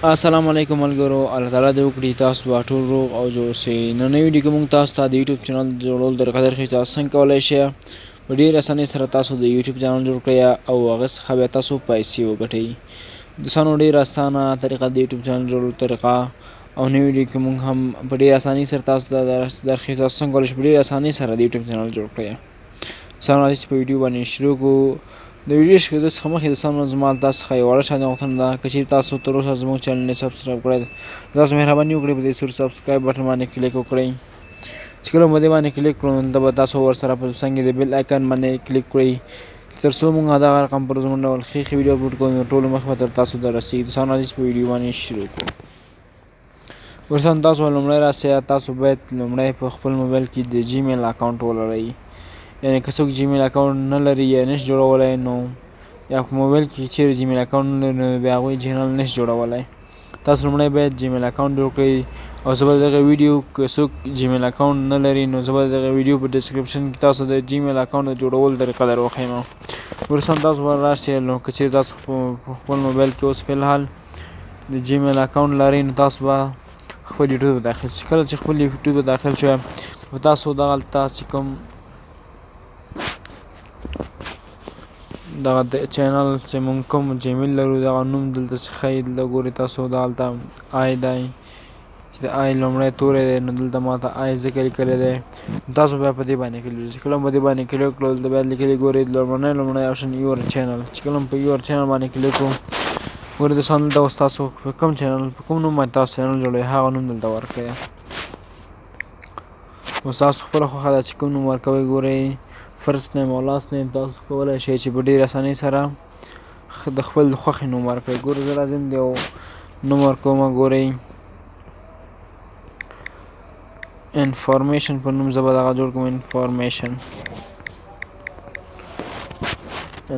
السلام علیکم ملګرو، الله تعالی دې وکړي تاسو ټول روغ او جوړ شئ. نننۍ ویډیو کې موږ تاسو ته د یوټیوب چینل جوړول درښي تاسو څنګه کولی شئ په ډېرې اسانۍ سره تاسو د یوټیوب چینل جوړ کړئ او هغه څخه بیا تاسو پیسې وګټئ. دوستانو ډېره اسانه طریقه د یوټیوب چینل جوړولو طریقه او نوې ویډیو کې موږ هم په ډېرې اسانۍ سره تاسو ته درښي تاسو څنګه کولی شئ په ډېرې اسانۍ سره د یوټیوب چینل جوړ کړئ. دوستانو راځئ چې په ویډیو باندې شروع کړو. د ویډیو ښکېدو څخه مخکې دوستانو زما تاسو څخه یوه وړه شانې غوښتنه ده، که چېرې تاسو تر اوسه زموږ چینل نه سبسکرایب کړی ده، تاسو مهرباني وکړئ په دې سور سبسکرایب بټن باندې کلیک وکړئ. چې کله مو دې باندې کلیک کړو نو به تاسو ورسره په څنګ د بیل آیکن باندې کلیک کړئ تر څو موږ دغه رقم پر زموږ ډول ښې ښې ویډیو اپلوډ کوو نو ټولو مخکې به تر تاسو دررسېږي. دوستانو راځئ چې په ویډیو باندې شروع کړو. دوستانو تاسو لومړی راسئ، تاسو باید لومړی په خپل موبایل کې د جیمیل اکونټ ولرئ. یعنې که څوک جیمیل اکونټ نه لري یا نشي جوړولی نو یا په موبایل کې چیرې جیمیل اکونټ نه لري نو بیا هغوی چینل نشي جوړولی. تاسو لومړی باید جیمیل اکونټ جوړ کړئ او زه به د دغه ویډیو که څوک جیمیل اکونټ نه لري نو زه به د دغه ویډیو په ډسکرپشن کې تاسو د جیمیل اکونټ د جوړولو طریقه در وښیم. وروسته تاسو به راشئ نو که چیرې تاسو په خپل موبایل کې اوس فلحال د جیمیل اکونټ لرئ نو تاسو به خپل یوټیوب ته داخل شئ. کله چې خپل یوټیوب ته داخل شوئ په تاسو دغلته چې کوم دغه چینل چې موږ کوم جیمیل لرو دغه نوم دلته چې ښایي دلته ګورئ تاسو دغلته آی دی چې د آی لومړی توری دی نو دلته ماته آی ځکه لیکلی دی. تاسو بیا په دې باندې کلیک وکړئ. چې کله په دې باندې کلیک کړو دلته بیا لیکلي ګورئ لومړنی آپشن یور چینل. چې کله په یور چینل باندې کلیک کړو ګورئ دوستانو دلته اوس تاسو په کوم چینل په کوم نوم باندې تاسو چینل جوړوئ هغه نوم دلته ورکړئ. اوس تاسو خپله خوښه ده چې کوم نوم ورکوئ ګورئ فرست نیم او لاست نیم تاسو کولی شئ چې په ډېرې اسانۍ سره د خپل خوښې نوم ورکړئ. ګورئ زه لازم د یو نوم ورکومه ګورئ انفارمیشن په نوم زه به دغه جوړ کړم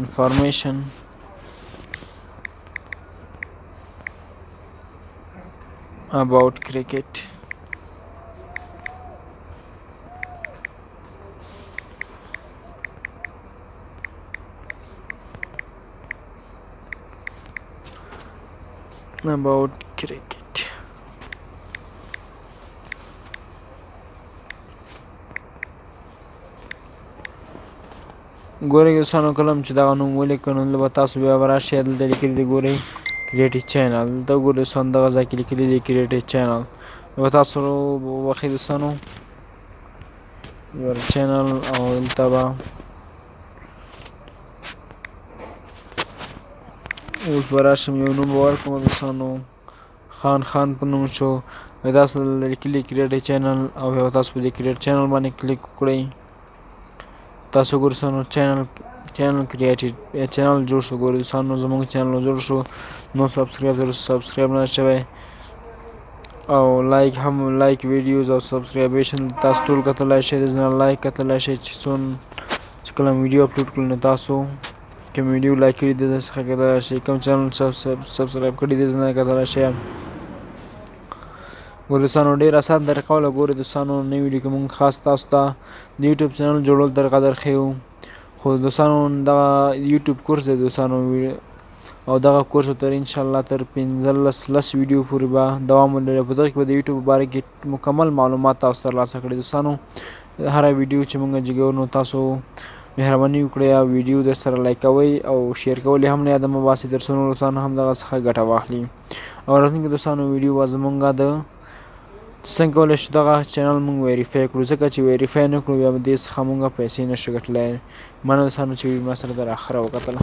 انفارمیشن about cricket. About cricket. ګورئ دوستانو کله چې دغه نوم ولیکو نو به تاسو بیا به راشئ دلته لیکلي دي ګورئ کریټ چینل. دلته ګورئ دوستانو دغه ځای کې لیکلي دي کریټ چینل. به تاسو وښئ دوستانو یور چینل او دلته به اوس به راشم یو نوم به ورکړم دوستانو خان په نوم شو. تاسو لیکلي کریټ چینل او بیا تاسو په دې کریټ چینل باندې کلیک وکړئ. تاسو ګورئ دوستانو چینل کریټډ چینل جوړ شو. ګورئ دوستانو زموږ چینل جوړ شو. نو سبسکرایب نه شوی او لایک ویډیوز او سبسکرایبیشن تاسو ټول کتلی شئ. د زنه لایک کتلی شئ چې کله ویډیو اپلوډ کړو نو تاسو کوم ویډیو لایک کړي د ده څخه کتلی شئ، کوم چینل سبسکرایب کړي د زنه کتلی شئ. ګورئ دوستانو ډېر اسان طریقه وله. ګورئ دوستانو نوې ویډیو کې موږ خاص تاسو ته د یوټیوب چینل جوړولو طریقه درښیو. خو دوستانو دغه یوټیوب کورس دی دوستانو او دغه کورس به تر انشاءالله تر 15 ویډیو پورې به دوام ولري. په دغه کې به د یوټیوب په باره کې مکمل معلومات تاسو ترلاسه کړئ. دوستانو هره ویډیو چې موږ جګو نو تاسو مهرباني وکړئ او ویډیو در سره لایک کوئ او شیر کول یې هم نه یاده مه باسئ تر څو نور دوستانو هم دغه څخه ګټه واخلي. او راتلونکي دوستانو ویډیو به زموږ د څنګه کولی شو دغه چینل موږ ویریفای کړو، ځکه چې ویریفای نه کړو بیا به دې څخه موږ پیسې نشو ګټلی. مننه دوستانو چې ویډیو ما سره تر اخره وکتله.